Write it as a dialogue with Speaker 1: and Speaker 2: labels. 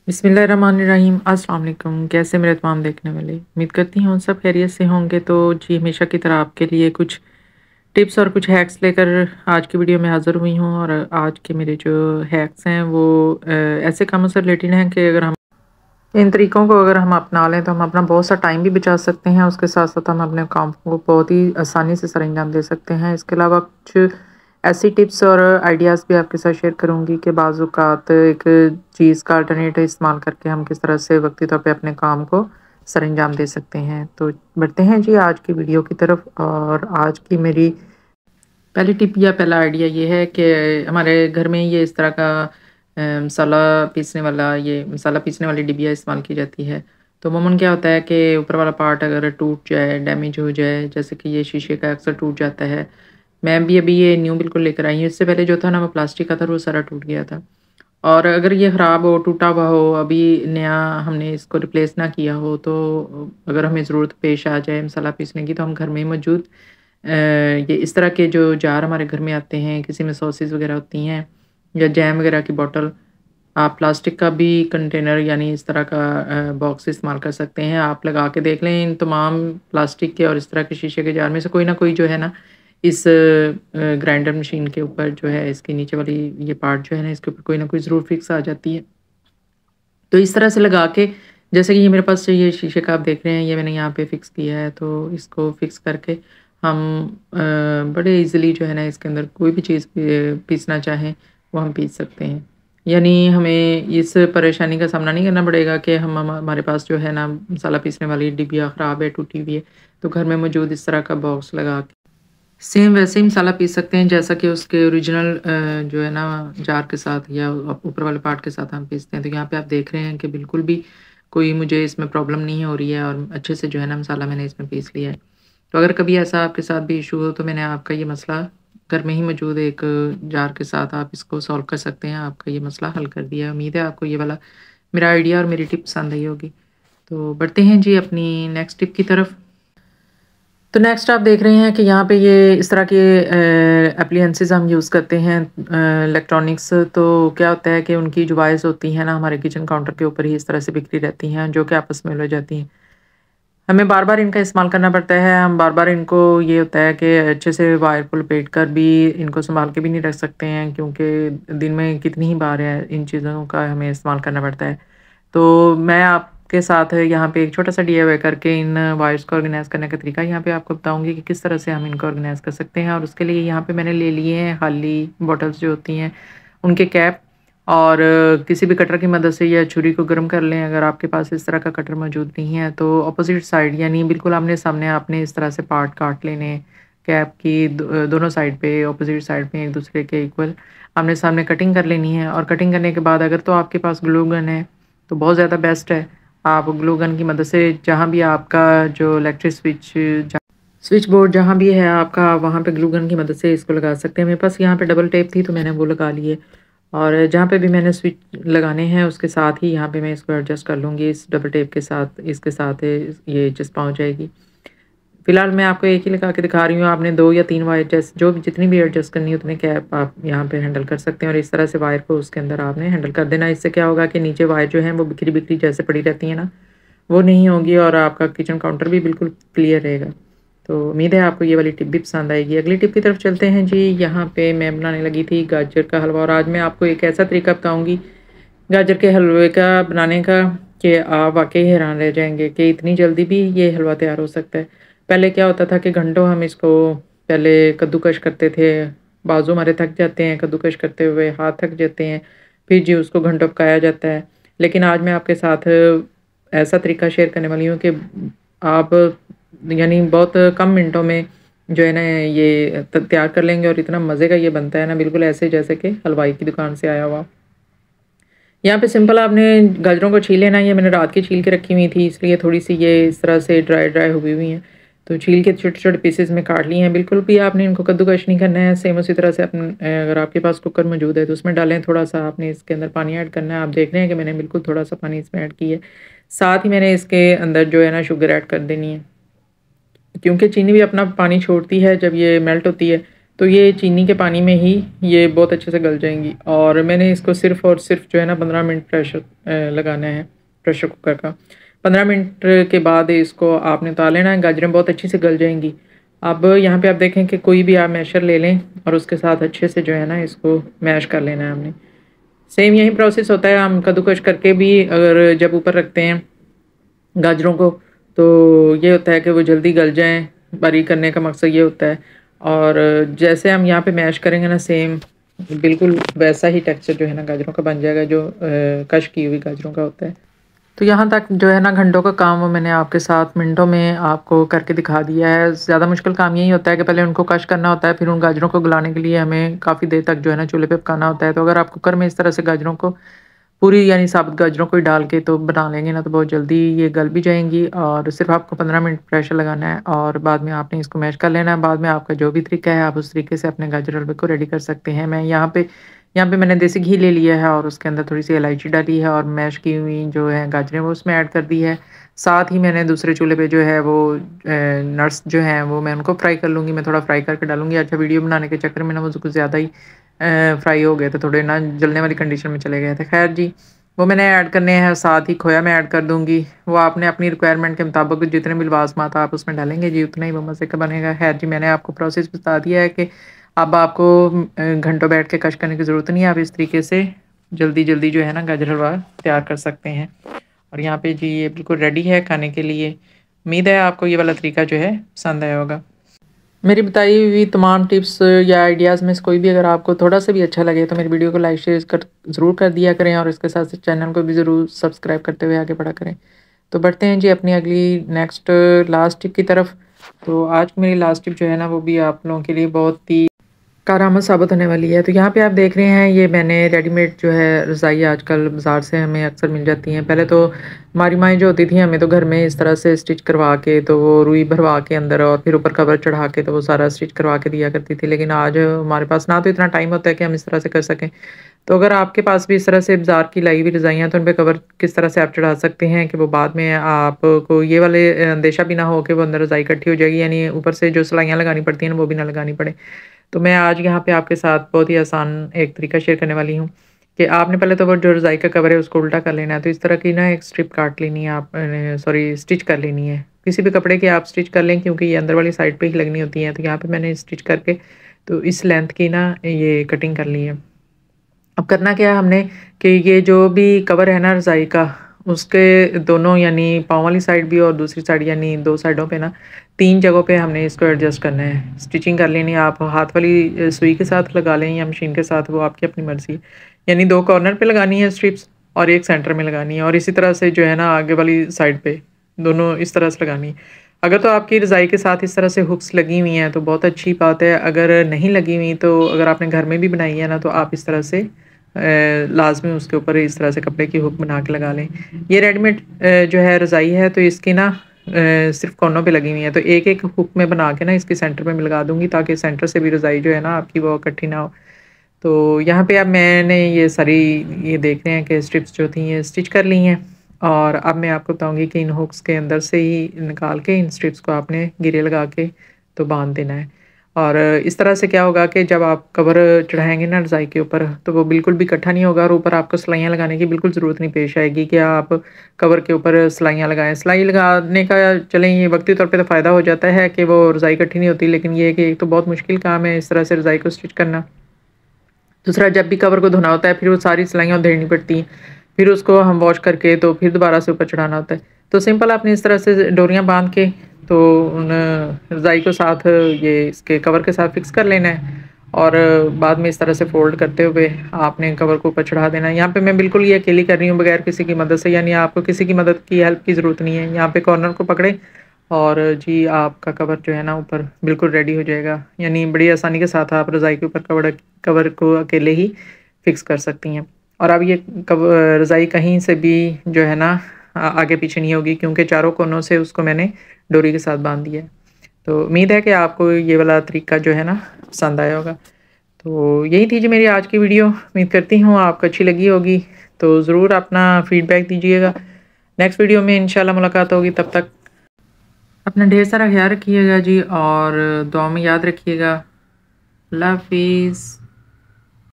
Speaker 1: बिस्मिल्लाहिर्रहमानिर्रहीम। अस्सलाम वालेकुम। कैसे मेरे तमाम देखने वाले, उम्मीद करती हूँ सब खैरियत से होंगे। तो जी, हमेशा की तरह आपके लिए कुछ टिप्स और कुछ हैक्स लेकर आज की वीडियो में हाज़िर हुई हूँ। और आज के मेरे जो हैक्स हैं वो ऐसे कामों से रिलेटेड हैं कि अगर हम इन तरीकों को अगर हम अपना लें तो हम अपना बहुत सा टाइम भी बचा सकते हैं। उसके साथ-साथ हम अपने काम को बहुत ही आसानी से सरअंजाम दे सकते हैं। इसके अलावा कुछ ऐसी टिप्स और आइडियाज़ भी आपके साथ शेयर करूँगी कि बाज़ औक़ात एक चीज़ का अल्टरनेटिव इस्तेमाल करके हम किस तरह से वक़्ती तौर पे अपने काम को सरअंजाम दे सकते हैं। तो बढ़ते हैं जी आज की वीडियो की तरफ। और आज की मेरी पहली टिप या पहला आइडिया ये है कि हमारे घर में ये इस तरह का मसाला मसाला पीसने वाली डिबिया इस्तेमाल की जाती है। तो अमूमन क्या होता है कि ऊपर वाला पार्ट अगर टूट जाए, डैमेज हो जाए, जैसे कि ये शीशे का अक्सर टूट जाता है। मैं भी अभी ये न्यू बिल्कुल लेकर आई हूँ, इससे पहले जो था ना वो प्लास्टिक का था, वो सारा टूट गया था। और अगर ये ख़राब हो, टूटा हुआ हो, अभी नया हमने इसको रिप्लेस ना किया हो, तो अगर हमें ज़रूरत पेश आ जाए मसाला पीसने की, तो हम घर में ही मौजूद ये इस तरह के जो जार हमारे घर में आते हैं, किसी में सॉसेस वग़ैरह होती हैं या जैम वग़ैरह की बॉटल, आप प्लास्टिक का भी कंटेनर यानी इस तरह का बॉक्स इस्तेमाल कर सकते हैं। आप लगा के देख लें, इन तमाम प्लास्टिक के और इस तरह के शीशे के जार में से कोई ना कोई जो है ना, इस ग्राइंडर मशीन के ऊपर जो है, इसके नीचे वाली ये पार्ट जो है ना, इसके ऊपर कोई ना कोई ज़रूर फिक्स आ जाती है। तो इस तरह से लगा के, जैसे कि ये मेरे पास ये शीशे का आप देख रहे हैं, ये मैंने यहाँ पे फिक्स किया है, तो इसको फिक्स करके हम बड़े ईज़िली जो है ना, इसके अंदर कोई भी चीज़ पीसना चाहें, वो हम पीस सकते हैं। यानी हमें इस परेशानी का सामना नहीं करना पड़ेगा कि हमारे पास जो है ना, मसाला पीसने वाली डिबिया ख़राब है, टूटी हुई है, तो घर में मौजूद इस तरह का बॉक्स लगा के सेम वैसे ही मसाला पीस सकते हैं जैसा कि उसके ओरिजिनल जो है ना जार के साथ या ऊपर वाले पार्ट के साथ हम पीसते हैं। तो यहाँ पे आप देख रहे हैं कि बिल्कुल भी कोई मुझे इसमें प्रॉब्लम नहीं हो रही है और अच्छे से जो है ना मसाला मैंने इसमें पीस लिया है। तो अगर कभी ऐसा आपके साथ भी इशू हो, तो मैंने आपका ये मसला घर में ही मौजूद एक जार के साथ आप इसको सॉल्व कर सकते हैं। आपका ये मसला हल कर दिया है। उम्मीद है आपको ये वाला मेरा आइडिया और मेरी टिप पसंद आई होगी। तो बढ़ते हैं जी अपनी नेक्स्ट टिप की तरफ। तो नेक्स्ट आप देख रहे हैं कि यहाँ पे ये इस तरह के एप्लियंसेस हम यूज़ करते हैं, इलेक्ट्रॉनिक्स। तो क्या होता है कि उनकी जो वायर्स होती हैं ना, हमारे किचन काउंटर के ऊपर ही इस तरह से बिखरी रहती हैं, जो कि आपस में उलझ जाती हैं। हमें बार-बार इनका इस्तेमाल करना पड़ता है। हम बार-बार इनको, ये होता है कि अच्छे से वायर को लपेट कर भी इनको सँभाल के भी नहीं रख सकते हैं, क्योंकि दिन में कितनी ही बार है इन चीज़ों का हमें इस्तेमाल करना पड़ता है। तो मैं आपके साथ यहाँ पे एक छोटा-सा डीआईवाई करके इन वायर्स को ऑर्गेनाइज़ करने का तरीका यहाँ पे आपको बताऊँगी कि किस तरह से हम इनको ऑर्गेनाइज़ कर सकते हैं। और उसके लिए यहाँ पे मैंने ले लिए हैं खाली बॉटल्स जो होती हैं, उनके कैप। और किसी भी कटर की मदद से या छुरी को गर्म कर लें। अगर आपके पास इस तरह का कटर मौजूद नहीं है, तो अपोज़िट साइड यानी बिल्कुल आमने-सामने आपने इस तरह से पार्ट काट लेने हैं। कैप की दोनों साइड पे, अपोज़िट साइड पे एक दूसरे के इक्वल आमने-सामने कटिंग कर लेनी है। और कटिंग करने के बाद अगर तो आपके पास ग्लू गन है, तो बहुत ज़्यादा बेस्ट है। आप ग्लू गन की मदद से जहाँ भी आपका जो इलेक्ट्रिक स्विच बोर्ड जहाँ भी है आपका, वहाँ पे ग्लू गन की मदद से इसको लगा सकते हैं। मेरे पास यहाँ पे डबल टेप थी, तो मैंने वो लगा ली है। और जहाँ पे भी मैंने स्विच लगाने हैं, उसके साथ ही यहाँ पे मैं इसको एडजस्ट कर लूँगी। इस डबल टेप के साथ, इसके साथ ये चिपका हो जाएगी। फिलहाल मैं आपको एक ही लगा के दिखा रही हूँ। आपने 2 या 3 वायर जैस जो भी जितनी भी एडजस्ट करनी है, उतने कैप आप यहाँ पे हैंडल कर सकते हैं। और इस तरह से वायर को उसके अंदर आपने हैंडल कर देना। इससे क्या होगा कि नीचे वायर जो है वो बिखरी-बिखरी जैसे पड़ी रहती है ना, वो नहीं होगी और आपका किचन काउंटर भी बिल्कुल क्लियर रहेगा। तो उम्मीद है आपको ये वाली टिप भी पसंद आएगी। अगली टिप की तरफ चलते हैं जी। यहाँ पे मैं बनाने लगी थी गाजर का हलवा। और आज मैं आपको एक ऐसा तरीका बताऊँगी गाजर के हलवे का बनाने का कि आप वाक़ई हैरान रह जाएँगे कि इतनी जल्दी भी ये हलवा तैयार हो सकता है। पहले क्या होता था कि घंटों हम इसको पहले कद्दूकस करते थे, बाजू हमारे थक जाते हैं कद्दूकस करते हुए, हाथ थक जाते हैं, फिर जी उसको घंटों पकाया जाता है। लेकिन आज मैं आपके साथ ऐसा तरीका शेयर करने वाली हूँ कि आप यानी बहुत कम मिनटों में जो है ना ये तैयार कर लेंगे। और इतना मज़े का ये बनता है ना, बिल्कुल ऐसे जैसे कि हलवाई की दुकान से आया हुआ। यहाँ पे सिंपल आपने गाजरों को छील लेना है। ये मैंने रात की छील के रखी हुई थी, इसलिए थोड़ी-सी ये इस तरह से ड्राई हुई हुई हैं। तो छील के छोटे-छोटे पीसेस में काट लिए हैं। बिल्कुल भी आपने इनको कद्दूकस नहीं करना है। सेम उसी तरह से अगर आपके पास कुकर मौजूद है, तो उसमें डालें। थोड़ा-सा आपने इसके अंदर पानी ऐड करना है। आप देख रहे हैं कि मैंने बिल्कुल थोड़ा-सा पानी इसमें ऐड किया है। साथ ही मैंने इसके अंदर जो है ना शुगर ऐड कर देनी है। क्योंकि चीनी भी अपना पानी छोड़ती है जब ये मेल्ट होती है, तो ये चीनी के पानी में ही ये बहुत अच्छे से गल जाएंगी। और मैंने इसको सिर्फ़ और सिर्फ जो है ना 15 मिनट प्रेशर लगाना है प्रेशर कुकर का। 15 मिनट के बाद इसको आपने उतार लेना है। गाजरें बहुत अच्छी से गल जाएंगी। अब यहाँ पे आप देखें कि कोई भी आप मैशर ले लें और उसके साथ अच्छे से जो है ना इसको मैश कर लेना है हमने। सेम यही प्रोसेस होता है हम कद्दूकश करके भी अगर जब ऊपर रखते हैं गाजरों को, तो ये होता है कि वो जल्दी गल जाएँ। बारीक करने का मकसद ये होता है। और जैसे हम यहाँ पे मैश करेंगे ना, सेम बिल्कुल वैसा ही टेक्सचर जो है ना गाजरों का बन जाएगा जो कश की हुई गाजरों का होता है। तो यहाँ तक जो है ना घंटों का काम वो मैंने आपके साथ मिनटों में आपको करके दिखा दिया है। ज़्यादा मुश्किल काम यही होता है कि पहले उनको कश करना होता है, फिर उन गाजरों को गलाने के लिए हमें काफ़ी देर तक जो है ना चूल्हे पे पकाना होता है। तो अगर आप कुकर में इस तरह से गाजरों को पूरी यानी साबुत गाजरों को ही डाल के तो बना लेंगे ना, तो बहुत जल्दी ये गल भी जाएँगी। और सिर्फ़ आपको 15 मिनट प्रेशर लगाना है और बाद में आपने इसको मैश कर लेना है। बाद में आपका जो भी तरीका है आप उस तरीके से अपने गाजर हलवे को रेडी कर सकते हैं। मैं यहाँ पे मैंने देसी घी ले लिया है और उसके अंदर थोड़ी-सी इलायची डाली है और मैश की हुई जो है गाजरें वो उसमें ऐड कर दी है। साथ ही मैंने दूसरे चूल्हे पे जो है वो नट्स जो हैं वो मैं उनको फ्राई कर लूँगी, मैं थोड़ा फ्राई करके डालूँगी। अच्छा, वीडियो बनाने के चक्कर में ना वो कुछ ज़्यादा ही फ्राई हो गए थे, थोड़े ना जलने वाली कंडीशन में चले गए थे। ख़ैर जी, वो मैंने ऐड करने हैं। साथ ही खोया मैं ऐड कर दूँगी। वो आपने अपनी रिक्वायरमेंट के मुताबिक जितने भी लवाज़मात आप उसमें डालेंगे जी, उतना ही वो मज़े का बनेगा। ख़ैर जी, मैंने आपको प्रोसेस बता दिया है कि अब आपको घंटों बैठ के कश करने की ज़रूरत नहीं है। आप इस तरीके से जल्दी-जल्दी जो है ना गाजर हलवा तैयार कर सकते हैं। और यहाँ पे जी ये बिल्कुल रेडी है खाने के लिए। उम्मीद है आपको ये वाला तरीका जो है पसंद आया होगा। मेरी बताई हुई तमाम टिप्स या आइडियाज़ में से कोई भी अगर आपको थोड़ा-सा भी अच्छा लगे तो मेरी वीडियो को लाइक शेयर कर ज़रूर कर दिया करें और इसके साथ साथ चैनल को भी ज़रूर सब्सक्राइब करते हुए आगे बढ़ा करें। तो बढ़ते हैं जी अपनी अगली नेक्स्ट लास्ट टिप की तरफ। तो आज की मेरी लास्ट टिप जो है ना वो भी आप लोगों के लिए बहुत ही कारआमद साबित होने वाली है। तो यहाँ पे आप देख रहे हैं ये मैंने रेडीमेड जो है रज़ाई आजकल बाज़ार से हमें अक्सर मिल जाती हैं। पहले तो हमारी माएँ जो होती थी हमें तो घर में इस तरह से स्टिच करवा के तो वो रुई भरवा के अंदर और फिर ऊपर कवर चढ़ा के तो वो सारा स्टिच करवा के दिया करती थी। लेकिन आज हमारे पास ना तो इतना टाइम होता है कि हम इस तरह से कर सकें। तो अगर आपके पास भी इस तरह से बाज़ार की लाई हुई रज़ाइयाँ तो उन पे कवर किस तरह से आप चढ़ा सकते हैं कि वो बाद में आपको ये वाले अंदेशा भी ना हो कि वो अंदर रज़ाई इकट्ठी हो जाएगी, यानी ऊपर से जो सिलाइयाँ लगानी पड़ती हैं वो भी ना लगानी पड़े। तो मैं आज यहाँ पे आपके साथ बहुत ही आसान एक तरीका शेयर करने वाली हूँ कि आपने पहले तो वो जो रज़ाई का कवर है उसको उल्टा कर लेना है। तो इस तरह की ना एक स्ट्रिप काट लेनी है, आप सॉरी स्टिच कर लेनी है। किसी भी कपड़े की आप स्टिच कर लें क्योंकि ये अंदर वाली साइड पे ही लगनी होती है। तो यहाँ पे मैंने स्टिच करके तो इस लेंथ की ना ये कटिंग कर ली है। अब करना क्या है हमने कि ये जो भी कवर है ना रज़ाई का, उसके दोनों यानी पाँव वाली साइड भी और दूसरी साइड यानी 2 साइडों पे ना 3 जगहों पे हमने इसको एडजस्ट करना है। स्टिचिंग कर लेनी है। आप हाथ वाली सुई के साथ लगा लें या मशीन के साथ, वो आपकी अपनी मर्ज़ी। यानी 2 कॉर्नर पे लगानी है स्ट्रिप्स और 1 सेंटर में लगानी है और इसी तरह से जो है ना आगे वाली साइड पे दोनों इस तरह से लगानी है। अगर तो आपकी रज़ाई के साथ इस तरह से हुक्स लगी हुई हैं तो बहुत अच्छी बात है। अगर नहीं लगी हुई तो अगर आपने घर में भी बनाई है ना तो आप इस तरह से लाज़मी उसके ऊपर इस तरह से कपड़े की हुक बना के लगा लें। ये रेडीमेड जो है रज़ाई है तो इसकी ना सिर्फ़ कोनों पे लगी हुई है। तो एक-एक हुक में बना के ना इसके सेंटर में मैं लगा दूँगी ताकि सेंटर से भी रज़ाई जो है ना आपकी वो इकट्ठी ना हो। तो यहाँ पे अब मैंने ये सारी ये देख रहे हैं कि स्ट्रिप्स जो थी ये स्टिच कर ली हैं और अब मैं आपको बताऊँगी कि इन हुक्स के अंदर से ही निकाल के इन स्ट्रिप्स को आपने गिरे लगा के तो बाँध देना है। और इस तरह से क्या होगा कि जब आप कवर चढ़ाएँगे ना रज़ाई के ऊपर तो वो बिल्कुल भी इकट्ठा नहीं होगा और ऊपर आपको सिलाइयाँ लगाने की बिल्कुल ज़रूरत नहीं पेश आएगी कि आप कवर के ऊपर सिलाइयाँ लगाएँ। सिलाई लगाने का चलें ये वक़्ती तौर पे तो फ़ायदा हो जाता है कि वो रज़ाई इकट्ठी नहीं होती, लेकिन ये है कि एक तो बहुत मुश्किल काम है इस तरह से रज़ाई को स्टिच करना। दूसरा, जब भी कवर को धोना होता है फिर वो सारी सिलाइयाँ उधेड़नी पड़ती हैं। फिर उसको हम वॉश करके तो फिर दोबारा से ऊपर चढ़ाना होता है। तो सिंपल आपने इस तरह से डोरियाँ बाँध के तो उन रज़ाई को साथ ये इसके कवर के साथ फ़िक्स कर लेना है और बाद में इस तरह से फ़ोल्ड करते हुए आपने कवर को ऊपर चढ़ा देना है। यहाँ पे मैं बिल्कुल ये अकेली कर रही हूँ बगैर किसी की मदद से, यानी आपको किसी की मदद की हेल्प की ज़रूरत नहीं है। यहाँ पे कॉर्नर को पकड़ें और जी आपका कवर जो है ना ऊपर बिल्कुल रेडी हो जाएगा। यानी बड़ी आसानी के साथ आप रज़ाई के ऊपर कवर को अकेले ही फ़िक्स कर सकती हैं। और अब ये रज़ाई कहीं से भी जो है ना आगे पीछे नहीं होगी क्योंकि चारों कोनों से उसको मैंने डोरी के साथ बाँध दिया है। तो उम्मीद है कि आपको ये वाला तरीका जो है ना पसंद आया होगा। तो यही थी जी मेरी आज की वीडियो। उम्मीद करती हूँ आपको अच्छी लगी होगी। तो ज़रूर अपना फ़ीडबैक दीजिएगा। नेक्स्ट वीडियो में इंशाल्लाह मुलाकात होगी। तब तक अपना ढेर सारा ख्याल रखिएगा जी और दुआ में याद रखिएगा। अल्लाह हाफिज़।